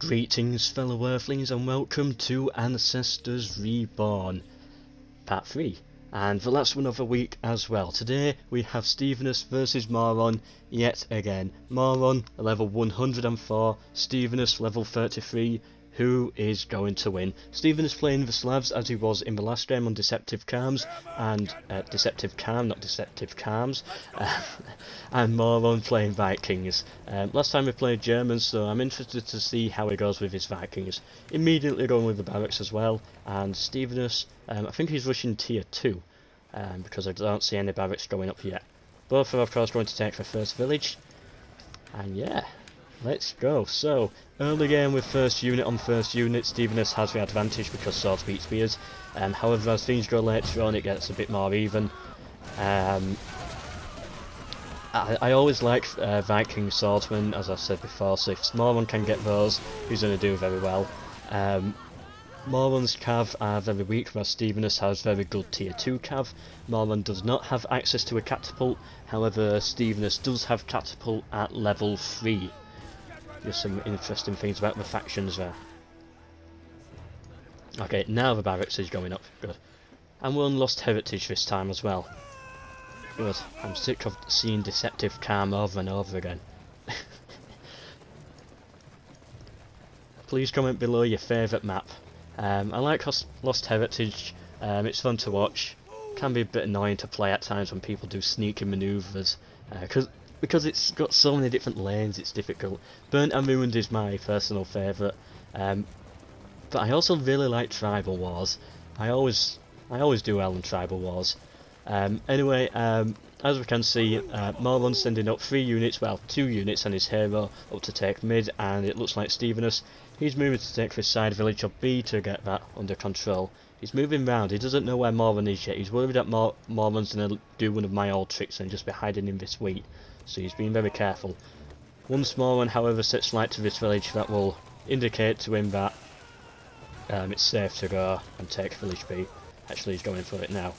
Greetings fellow earthlings and welcome to Ancestors Reborn, part 3, and the last one of the week as well. Today we have Stevanevus versus Morhon yet again. Morhon level 104, Stevanevus level 33. Who is going to win? Stevanevus playing the Slavs as he was in the last game on Deceptive Calms, and Deceptive Calm, not Deceptive Calms, and Morhon playing Vikings. Last time we played Germans, so I'm interested to see how he goes with his Vikings. Immediately going with the barracks as well, and Stevanevus, I think he's rushing tier 2, because I don't see any barracks going up yet. Both are of course going to take the first village, and yeah. Let's go. So, early game with first unit on first unit, Stevanevus has the advantage because swords beat spears. However, as things go later on, it gets a bit more even. I always like Viking swordsmen, as I've said before, so if Morhon can get those, he's going to do very well. Morhon's cav are very weak, whereas Stevanevus has very good tier 2 cav. Morhon does not have access to a catapult, however Stevanevus does have catapult at level 3. Just some interesting things about the factions there. Okay, now the barracks is going up. Good. And we're on Lost Heritage this time as well. Good. I'm sick of seeing Deceptive Calm over and over again. Please comment below your favourite map. I like Lost Heritage. It's fun to watch. Can be a bit annoying to play at times when people do sneaky manoeuvres. Because it's got so many different lanes, it's difficult. Burnt and Ruined is my personal favourite, but I also really like Tribal Wars. I always do well in Tribal Wars. Anyway, as we can see, Morhon's sending up 3 units, well 2 units and his hero up to take mid, and it looks like Stevanevus, he's moving to take this side village of B to get that under control. He's moving round, he doesn't know where Morhon is yet, he's worried that Morhon's going to do one of my old tricks and just be hiding in this wheat. So he's being very careful. Once Morhon, however, sets light to this village, that will indicate to him that it's safe to go and take village B. Actually, he's going for it now.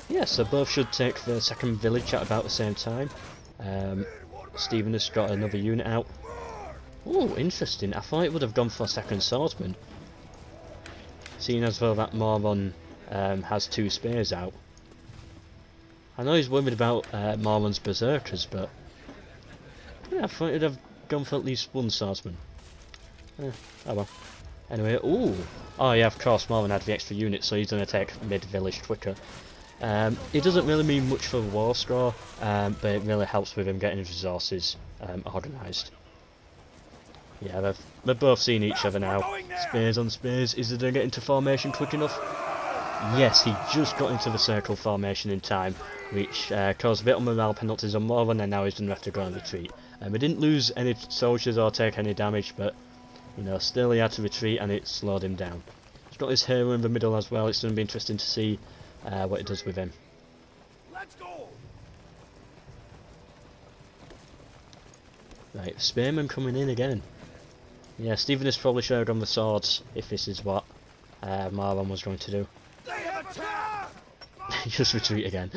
Yeah, so both should take the second village at about the same time. Stevanevus got another unit out. Oh, interesting. I thought it would have gone for a second swordsman. Seeing as though that Morhon has 2 spears out. I know he's worried about Morhon's berserkers, but yeah, I thought he'd have gone for at least 1 swordsman. Oh well. Anyway, ooh! Oh yeah, of course, Morhon had the extra unit, so he's going to take mid-village quicker. It doesn't really mean much for the war score, but it really helps with him getting his resources organised. Yeah, they've both seen each other now. Spears on spears. Is he going to get into formation quick enough? Yes, he just got into the circle formation in time, which caused a bit of morale penalties on Morhon, and now he's going to have to go on retreat. We didn't lose any soldiers or take any damage, but you know, still he had to retreat and it slowed him down. He's got his hero in the middle as well. It's going to be interesting to see what it does with him. Let's go. Right, spearmen coming in again. Yeah, Stevanevus probably should have gone the swords if this is what Morhon was going to do. Just retreat again.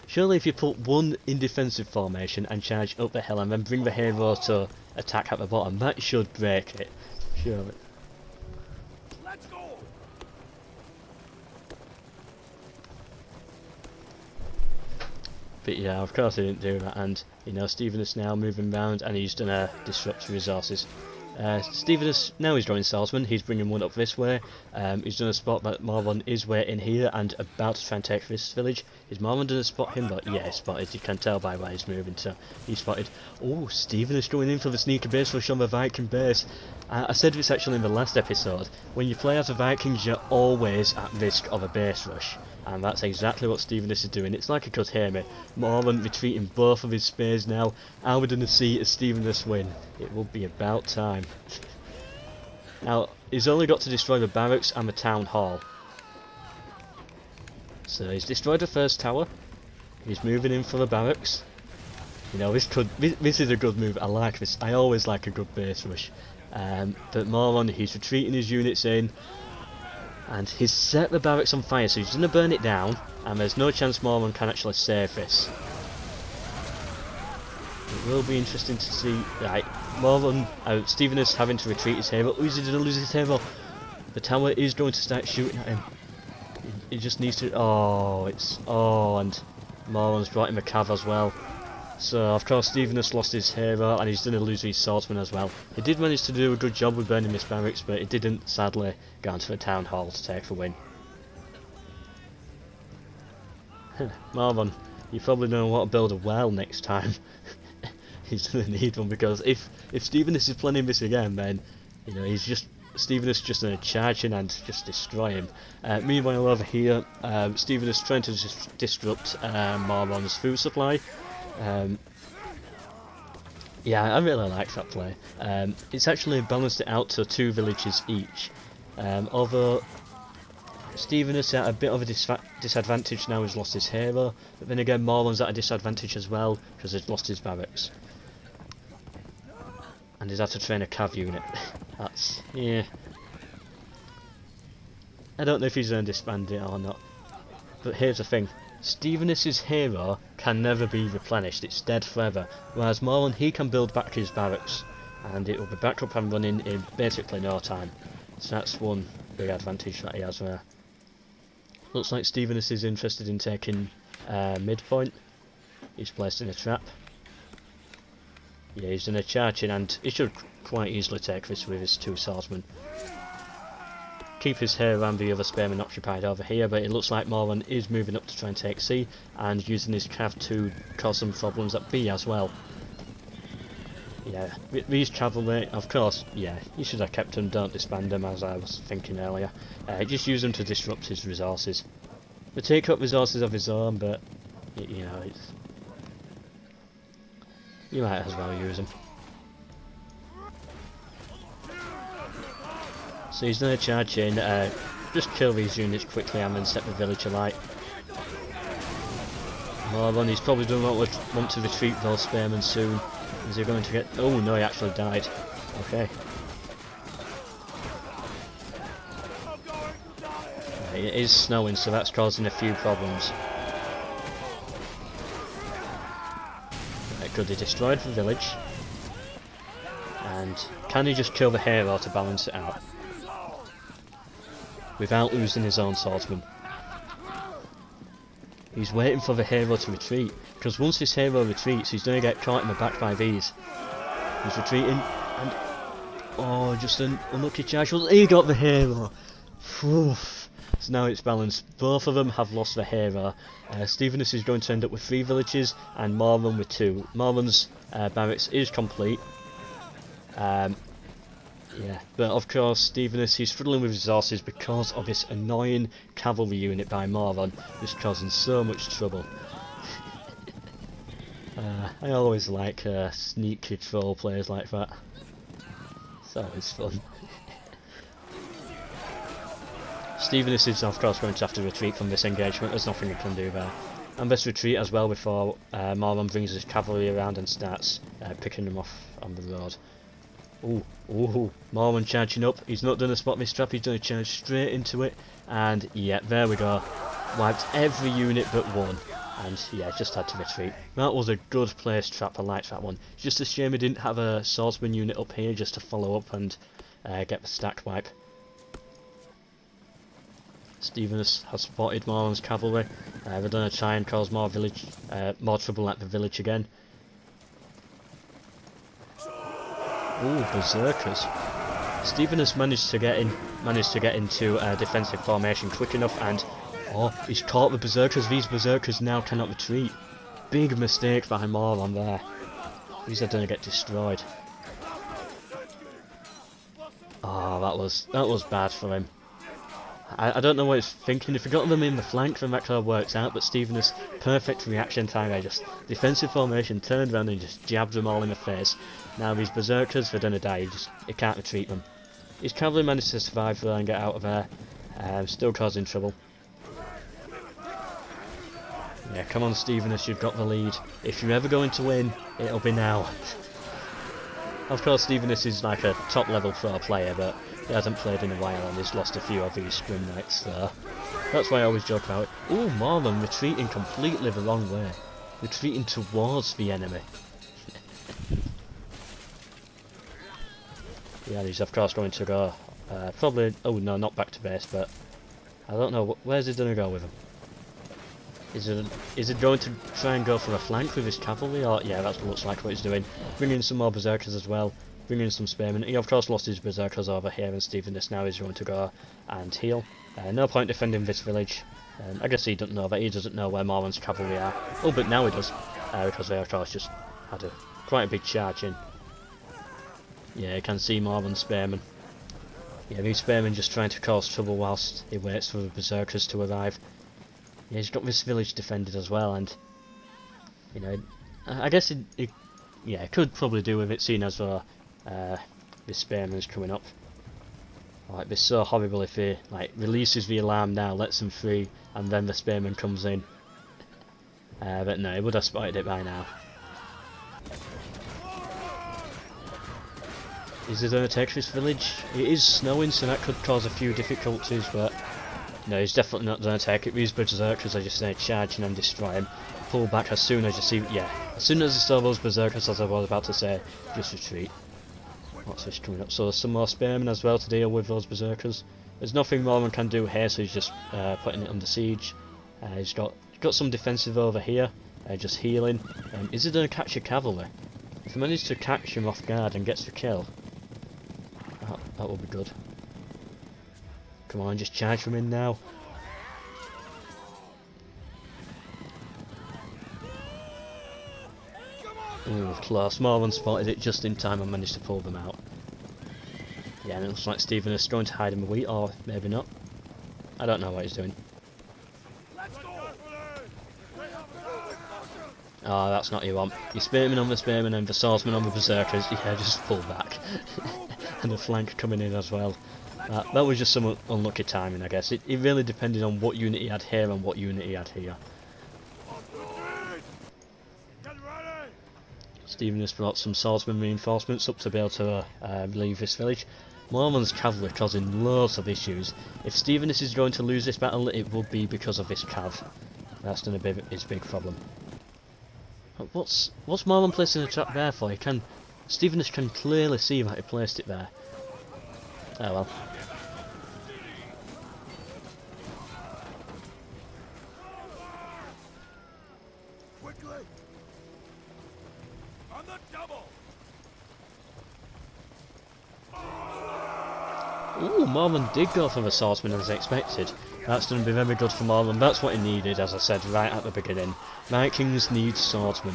Surely if you put 1 in defensive formation and charge up the hill and then bring the hero to attack at the bottom, that should break it. Surely. Let's go. But yeah, of course he didn't do that, and you know, Stevanevus now moving round and he's gonna disrupt resources. Stevanevus, now he's drawing swordsman, he's bringing 1 up this way. He's done a spot that Morhon is waiting here and about to try and take this village. Is Morhon done a spot him? But yeah, he's spotted, you can tell by where he's moving, so he's spotted. Oh, Stevanevus going in for the sneaker base rush on the Viking base. I said this actually in the last episode, when you play as a Vikings you're always at risk of a base rush. And that's exactly what Stevanevus is doing. It's like he could hear me. Morhon retreating both of his spears now. Are we going to see a Stevanevus win? It will be about time. Now, he's only got to destroy the barracks and the town hall. So he's destroyed the first tower. He's moving in for the barracks. You know, this is a good move. I like this. I always like a good base rush. But Morhon, he's retreating his units in. And he's set the barracks on fire, so he's going to burn it down, and there's no chance Morhon can actually save this. It will be interesting to see. Right, Morhon, Stevanevus having to retreat his hero. Oh, he's going to lose his hero. The tower is going to start shooting at him. He just needs to. Oh, it's. Oh, and Morhon's brought him a cav as well. So, of course, Stevanevus lost his hero and he's going to lose his swordsman as well. He did manage to do a good job with burning his barracks, but he didn't, sadly, go onto the town hall to take the win. Morhon, you probably don't want to build a well next time. He's going to need one, because if Stevanevus is planning this again, then, you know, Stevanevus just going to charge in and just destroy him. Meanwhile, over here, Stevanevus trying to disrupt Morhon's food supply. Yeah, I really like that play. It's actually balanced it out to 2 villages each. Although Stevanevus at a bit of a disadvantage now, he's lost his hero, but then again Morhon's at a disadvantage as well because he's lost his barracks. And he's had to train a cav unit. That's, yeah. I don't know if he's going to disband it or not. But here's the thing. Stevanevus' hero can never be replenished, it's dead forever, whereas Morhon, he can build back his barracks and it will be back up and running in basically no time. So that's one big advantage that he has there. Looks like Stevanevus is interested in taking midpoint. He's placed in a trap. Yeah, he's in a charge in and he should quite easily take this with his 2 swordsmen. Keep his hero and the other spearmen occupied over here, but it looks like Morhon is moving up to try and take C and using his cav to cause some problems at B as well. Yeah, these cavalry, of course, yeah, you should have kept them, don't disband them as I was thinking earlier. Just use them to disrupt his resources. They take up resources of his own, but, you know, you might as well use them. So he's going to charge in, just kill these units quickly and then set the village alight. Morhon, he's probably don't want to retreat those spearmen soon. Is he going to get... Oh no, he actually died. Okay. It is snowing, so that's causing a few problems. Good, he destroyed the village. And can he just kill the hero to balance it out? Without losing his own swordsman. He's waiting for the hero to retreat, because once his hero retreats he's going to get caught in the back by these. He's retreating and... Oh, just an unlucky charge. Well, he got the hero! Oof. So now it's balanced. Both of them have lost the hero. Stevanevus is going to end up with 3 villages and Morhon with 2. Morhon's barracks is complete. Yeah, but of course Stevanevus, he's struggling with resources because of this annoying cavalry unit by Morhon, just causing so much trouble. I always like sneaky troll players like that. It's always fun. Stevanevus is of course going to have to retreat from this engagement, there's nothing he can do there. And best retreat as well before Morhon brings his cavalry around and starts picking them off on the road. Ooh, Morhon charging up. He's not going to spot this trap, he's going to charge straight into it. And yeah, there we go. Wiped every unit but one. And yeah, just had to retreat. That was a good placed trap, I liked that one. It's just a shame he didn't have a swordsman unit up here just to follow up and get the stack wipe. Stevanevus has spotted Morhon's cavalry. They're going to try and cause more trouble at the village again. Ooh, berserkers. Stevanevus managed to get into a defensive formation quick enough, and oh, he's caught the berserkers. These berserkers now cannot retreat. Big mistake by Morhon there. These are going to get destroyed. Oh, that was bad for him. I don't know what he's thinking. If he got them in the flank, then that kind of works out, but Stevanevus, perfect reaction time. I just defensive formation, turned around and just jabbed them all in the face. Now these berserkers, they're gonna die. He can't retreat them. His cavalry managed to survive there and get out of there. Still causing trouble. Yeah, come on Stevanevus, you've got the lead. If you're ever going to win, it'll be now. Of course Stevanevus is like a top level pro player, but he hasn't played in a while and he's lost a few of these scrim knights, so that's why I always joke about it. Ooh, Morhon retreating completely the wrong way. Retreating towards the enemy. Yeah, he's of course going to go, probably, oh no, not back to base, but I don't know, where's he going to go with him? Is it going to try and go for a flank with his cavalry, or, yeah, that looks like what he's doing. Bring in some more berserkers as well, bring in some spearmen. He of course lost his berserkers over here, and Stevanevus now is going to go and heal. No point defending this village. I guess he doesn't know that, he doesn't know where Morhon's cavalry are. Oh, but now he does, because they of course just had quite a big charge in. Yeah, you can see Morhon's spearmen. Yeah, these spearmen just trying to cause trouble whilst he waits for the berserkers to arrive. Yeah, he's got this village defended as well, and you know, I guess it could probably do with it, seeing as though this spearman's coming up. Like, it's so horrible if he like releases the alarm now, lets them free, and then the spearman comes in. But no, he would have spotted it by now. Is he going to take this village? It is snowing, so that could cause a few difficulties, but no, he's definitely not going to take it. These berserkers are just going to charge and destroy him. Pull back as soon as you see, yeah, as soon as you saw those berserkers, as I was about to say, just retreat. What's this coming up? So there's some more spearmen as well to deal with those berserkers. There's nothing Morhon can do here, so he's just putting it under siege. He's got some defensive over here, just healing. Is he going to catch a cavalry? If he manages to catch him off guard and gets the kill, that will be good. Come on, just charge them in now. Ooh, close. Morhon spotted it just in time and managed to pull them out. Yeah, and it looks like Stevanevus is going to hide in the wheat, or maybe not. I don't know what he's doing. Oh, that's not you want. Your spearmen on the spearmen and the swordsman on the berserkers. Yeah, just pull back. And the flank coming in as well. That was just some unlucky timing, I guess. It really depended on what unit he had here and what unit he had here. Stevanevus brought some swordsman reinforcements up to be able to relieve this village. Morhon's cavalry causing loads of issues. If Stevanevus is going to lose this battle, it will be because of this cav. That's going to be his big problem. What's Morhon placing a trap there for? Stevanevus can clearly see that he placed it there. Oh well. Quickly! On the double! Ooh, Morhon did go for the swordsman as expected. That's going to be very good for Morhon. That's what he needed, as I said right at the beginning. Vikings need swordsmen.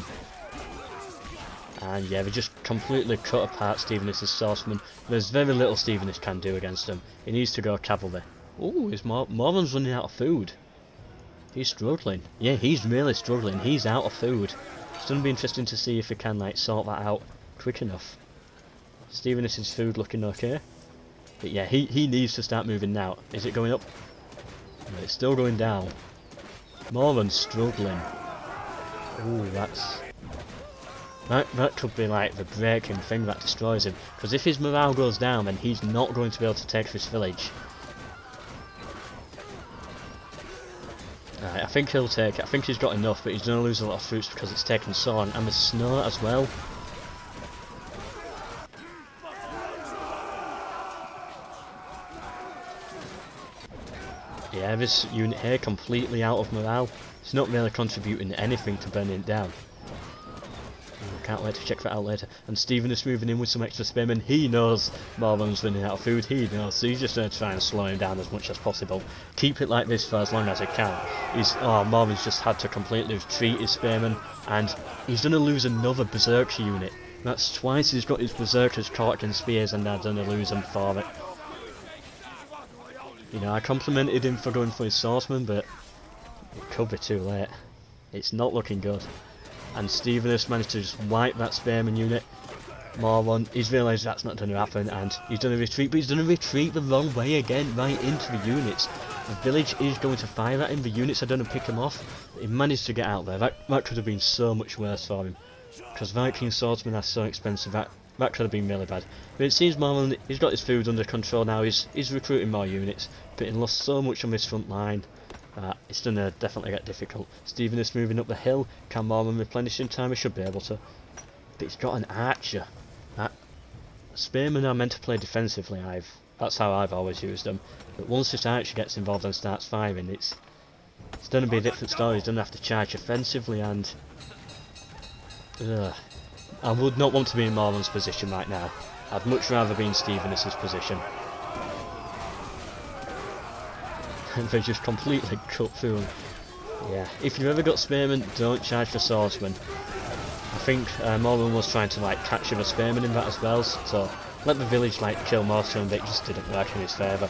And yeah, they just completely cut apart Stevanevus' swordsman. There's very little Stevanevus can do against them. He needs to go cavalry. Ooh, Morhon's running out of food. He's struggling. Yeah, he's really struggling. He's out of food. It's going to be interesting to see if he can like sort that out quick enough. Stevanevus' food looking okay. But yeah, he needs to start moving now. Is it going up? No, it's still going down. Morhon's struggling. Ooh, that could be like the breaking thing that destroys him. Because if his morale goes down, then he's not going to be able to take this village. Right, I think he'll take it. I think he's got enough, but he's going to lose a lot of troops because it's taken so long. And the snow as well. Yeah, this unit here completely out of morale. It's not really contributing anything to burning it down. Can't wait to check that out later. And Stevanevus moving in with some extra spearmen. He knows Morhon's running out of food. He knows, so he's just going to try and slow him down as much as possible. Keep it like this for as long as he can. Morhon's just had to completely retreat his spearmen, and he's going to lose another berserker unit. That's twice he's got his berserkers caught in spears, and they're going to lose them for it. You know, I complimented him for going for his swordsman, but it could be too late. It's not looking good. And Stevanevus managed to just wipe that spearman unit. Morhon, he's realised that's not going to happen, and he's done a retreat, but he's done a retreat the wrong way again, right into the units. The village is going to fire at him, the units are going to pick him off. He managed to get out there. That could have been so much worse for him. Because Viking swordsmen are so expensive, that could have been really bad. But it seems Morhon, he's got his food under control now, he's recruiting more units, but he lost so much on this front line. It's going to definitely get difficult. Stevanevus moving up the hill. Can Morhon replenish in time? He should be able to. But he's got an archer. Spearmen are meant to play defensively, that's how I've always used them. But once this archer gets involved and starts firing, it's going to be a different story. He's going to have to charge offensively, and I would not want to be in Morhon's position right now. I'd much rather be in Stevanevus' position. And they just completely cut through him. Yeah, if you've ever got spearmen, don't charge the swordsman. I think Morhon was trying to like capture the spearmen in that as well, so let the village like kill most of them, but it just didn't work in his favour.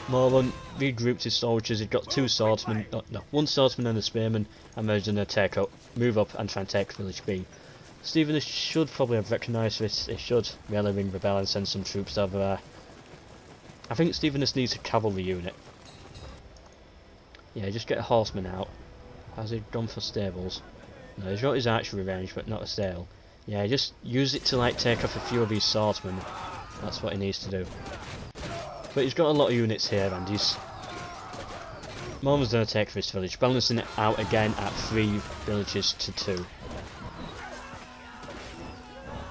Morhon regrouped his soldiers. He'd got two swordsmen, one swordsman and a spearman, and they're going to move up and try and take village B. Stevanevus should probably have recognised this. He should really ring the bell and send some troops over there. I think Stevanevus needs a cavalry unit. Yeah, just get a horseman out. Has he gone for stables? No, he's got his archery range, but not a stable. Yeah, just use it to like take off a few of these swordsmen. That's what he needs to do. But he's got a lot of units here, and he's... Morhon's going to take this village, balancing it out again at 3 villages to 2.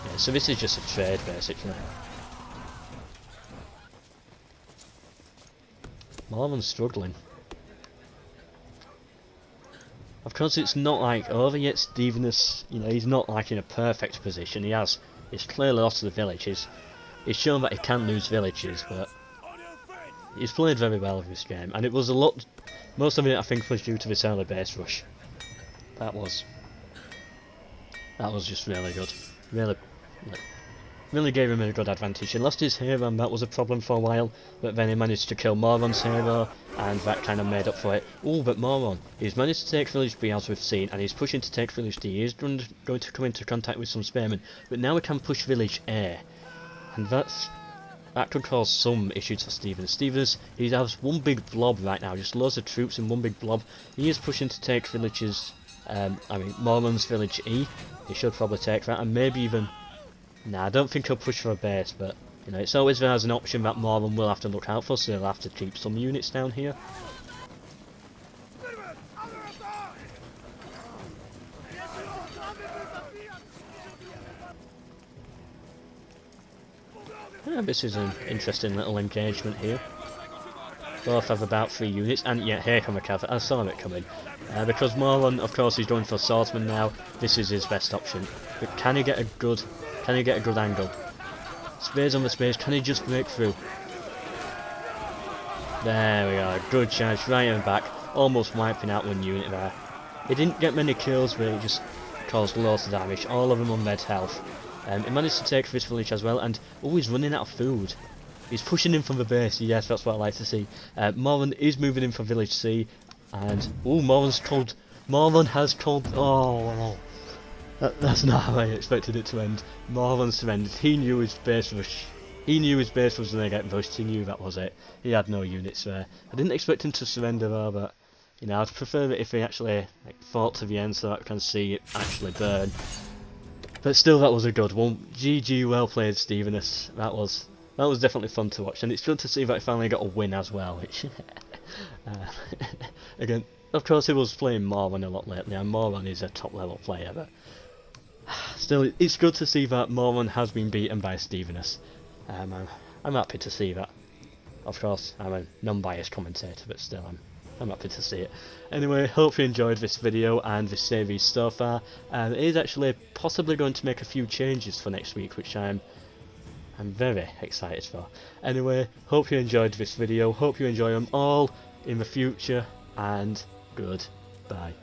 Yeah, so this is just a trade, basically. Morhon's struggling. Of course, it's not like over yet. Stevanevus, you know, he's not like in a perfect position. He's clearly lost the village. He's shown that he can lose villages, but he's played very well in this game. And it was a lot. Most of it, I think, was due to this early base rush. That was just really good. Really gave him a good advantage. He lost his hero, and that was a problem for a while, but then he managed to kill Morhon's hero, and that kind of made up for it. Oh, but Morhon, he's managed to take village B as we've seen, and he's pushing to take village D. He's going to come into contact with some spearmen, but now we can push village A, and that could cause some issues for Stevanevus. He has one big blob right now, just loads of troops in one big blob. He is pushing to take villages, Morhon's village E. He should probably take that, and maybe even... Nah, I don't think he'll push for a base, but you know, it's always there as an option that Morhon will have to look out for, so he'll have to keep some units down here. Yeah, this is an interesting little engagement here. Both have about 3 units, and yeah, here come a cavalry. I saw it coming. Because Morhon, of course, he's going for swordsman now. This is his best option. But can he get a good angle? Spears on the spears, can he just break through? There we are, good charge, right in the back, almost wiping out one unit there. He didn't get many kills, but he just caused loads of damage, all of them on red health. He managed to take this village as well, and oh, he's running out of food. He's pushing in from the base, yes, that's what I like to see. Morhon is moving in from village C, and oh, Morhon has called, oh. That's not how I expected it to end. Morhon surrendered. He knew his base was going to get rushed. He knew that was it. He had no units there. I didn't expect him to surrender though, but you know, I'd prefer it if he actually fought to the end so that I can see it actually burn. But still, that was a good one. GG, well played, Stevanevus. That was definitely fun to watch, and it's good to see that he finally got a win as well. Which again, of course, he was playing Morhon a lot lately, and Morhon is a top level player, but. Still, it's good to see that Morhon has been beaten by Stevanevus. I'm happy to see that. Of course, I'm a non-biased commentator, but still, I'm happy to see it. Anyway, hope you enjoyed this video and this series so far. It is actually possibly going to make a few changes for next week, which I'm very excited for. Anyway, hope you enjoyed this video. Hope you enjoy them all in the future, and goodbye.